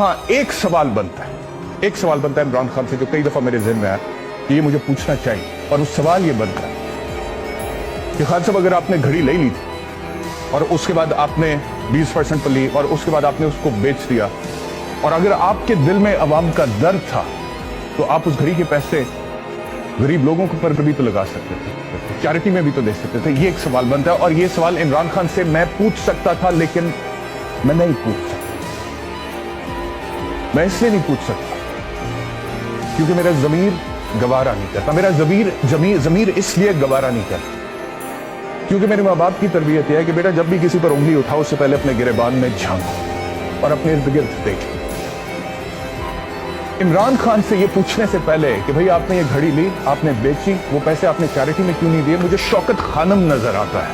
हाँ, एक सवाल बनता है इमरान खान से जो कई दफा मेरे ज़हन में आया कि ये मुझे पूछना चाहिए, और उस सवाल ये बनता है कि खान साहब अगर आपने घड़ी ले ली थी और उसके बाद आपने 20% पर ली और उसके बाद आपने उसको बेच दिया, और अगर आपके दिल में अवाम का दर्द था तो आप उस घड़ी के पैसे गरीब लोगों के ऊपर भी तो लगा सकते थे, चैरिटी में भी तो दे सकते थे। ये एक सवाल बनता है, और ये सवाल इमरान खान से मैं पूछ सकता था, लेकिन मैं नहीं पूछ सकता। मैं इसलिए नहीं पूछ सकता क्योंकि मेरा ज़मीर गवारा नहीं करता। मेरा ज़मीर इसलिए गवारा नहीं करता क्योंकि मेरे माँ बाप की तरबियत यह है कि बेटा जब भी किसी पर उंगली उठाओ उससे पहले अपने गिरेबान में झांको और अपने इर्द गिर्द देखो। इमरान खान से ये पूछने से पहले कि भाई आपने ये घड़ी ली, आपने बेची, वो पैसे आपने चैरिटी में क्यों नहीं दिए, मुझे शौकत खानम नजर आता है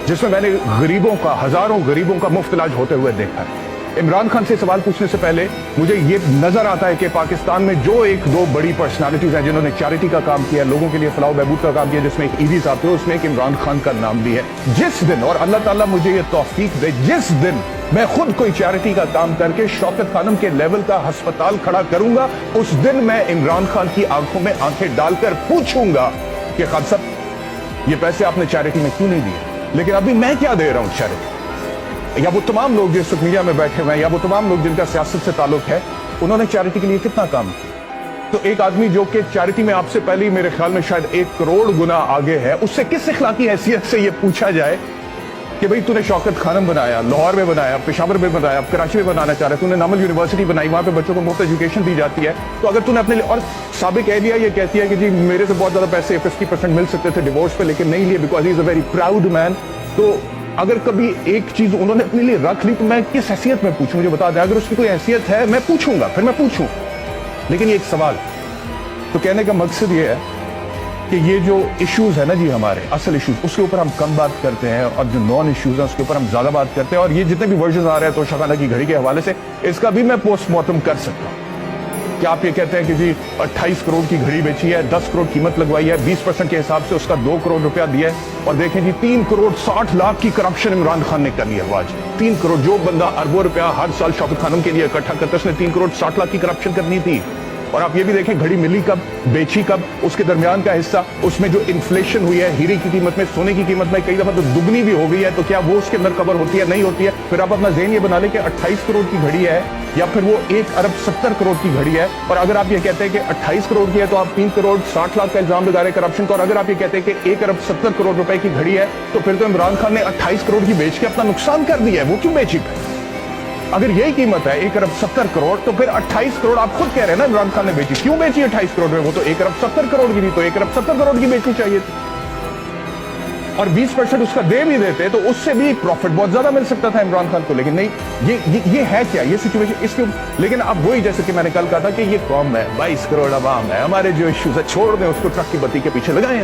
जिसमें मैंने गरीबों का, हजारों गरीबों का मुफ्त इलाज होते हुए देखा है। इमरान खान से सवाल पूछने से पहले मुझे ये नजर आता है कि पाकिस्तान में जो एक दो बड़ी पर्सनालिटीज हैं जिन्होंने चैरिटी का काम किया, लोगों के लिए फलाह बहबूद का काम किया, जिसमें एक ईदी साहब थे, उसमें एक इमरान खान का नाम भी है। जिस दिन, और अल्लाह ताला मुझे ये तौफीक दे, जिस दिन मैं खुद कोई चैरिटी का काम करके शौकत खानम के लेवल का अस्पताल खड़ा करूंगा, उस दिन मैं इमरान खान की आंखों में आंखें डालकर पूछूंगा कि खान साहब ये पैसे आपने चैरिटी में क्यों नहीं दिए। लेकिन अभी मैं क्या दे रहा हूं चैरिटी, या वो तमाम लोग जो इस मीडिया में बैठे हुए हैं, या वो तमाम लोग जिनका सियासत से ताल्लुक है, उन्होंने चैरिटी के लिए कितना काम किया। तो एक आदमी जो कि चैरिटी में आपसे पहले ही मेरे ख्याल में शायद 1 करोड़ गुना आगे है, उससे किस इखलाकी हैसियत से ये पूछा जाए कि भाई तूने शौकत खानम बनाया, लाहौर में बनाया, पेशावर में बनाया, कराची में बनाना चाह रहा है, तूने नामल यूनिवर्सिटी बनाई, वहां पे बच्चों को मुफ्त एजुकेशन दी जाती है, तो अगर तूने अपने लिए, और साबिक एहलिया ये कहती है कि जी मेरे से बहुत ज्यादा पैसे 50% मिल सकते थे डिवोर्स पे, लेकिन नहीं लिए because he is a very proud man. तो अगर कभी एक चीज उन्होंने अपने लिए रख ली तो मैं किस हैसियत में पूछूं, मुझे बता दें। अगर उसकी कोई हैसियत है मैं पूछूंगा, फिर मैं पूछूं, लेकिन ये एक सवाल। तो कहने का मकसद ये है कि ये जो इश्यूज है ना जी, हमारे असल इश्यूज, उसके ऊपर हम कम बात करते हैं, और जो नॉन इश्यूज हैं उसके ऊपर हम ज्यादा बात करते हैं। और ये जितने भी वर्जन आ रहे हैं तो शखाना की घड़ी के हवाले से, इसका भी मैं पोस्टमार्टम कर सकता हूं कि आप ये कहते हैं कि जी 28 करोड़ की घड़ी बेची है, 10 करोड़ कीमत लगवाई है, 20% के हिसाब से उसका 2 करोड़ रुपया दिया है, और देखें जी 3 करोड़ 60 लाख की करप्शन इमरान खान ने करनी है। आज 3 करोड़, जो बंदा अरबों रुपया हर साल शौकत खानम के लिए इकट्ठा करता है, उसने 3 करोड़ 60 लाख की करप्शन करनी थी। और आप ये भी देखें घड़ी मिली कब, बेची कब, उसके दरमियान का हिस्सा, उसमें जो इन्फ्लेशन हुई है हीरे की कीमत में, सोने की कीमत में कई दफा तो दुगनी भी हो गई है, तो क्या वो उसके अंदर कवर होती है, नहीं होती है। फिर आप अपना ज़हन ये बना लें कि 28 करोड़ की घड़ी है या फिर वो 1 अरब 70 करोड़ की घड़ी है। और अगर आप ये कहते हैं कि 28 करोड़ की है तो आप 3 करोड़ 60 लाख का इल्जाम लगा रहे करप्शन का, और अगर आप ये कहते हैं कि 1 अरब 70 करोड़ रुपए की घड़ी है तो फिर तो इमरान खान ने 28 करोड़ की बेच के अपना नुकसान कर दिया है। वो क्यों बेची? अगर यही कीमत है 1 अरब 70 करोड़, तो फिर 28 करोड़ आप खुद कह रहे हैं ना इमरान खान ने बेची, क्यों बेची 28 करोड़ में? वो तो 1 अरब 70 करोड़ की थी, तो 1 अरब 70 करोड़ की बेचनी चाहिए थी, और 20% उसका दे भी देते तो उससे भी प्रॉफिट बहुत ज्यादा मिल सकता था इमरान खान को। लेकिन नहीं, ये है क्या, ये सिचुएशन इसके। लेकिन अब वही, जैसे कि मैंने कल कहा था कि ये कौम है, 22 करोड़ अवाम है, हमारे जो इश्यूज है छोड़ दें उसको, ट्रक की बत्ती के पीछे लगाएं।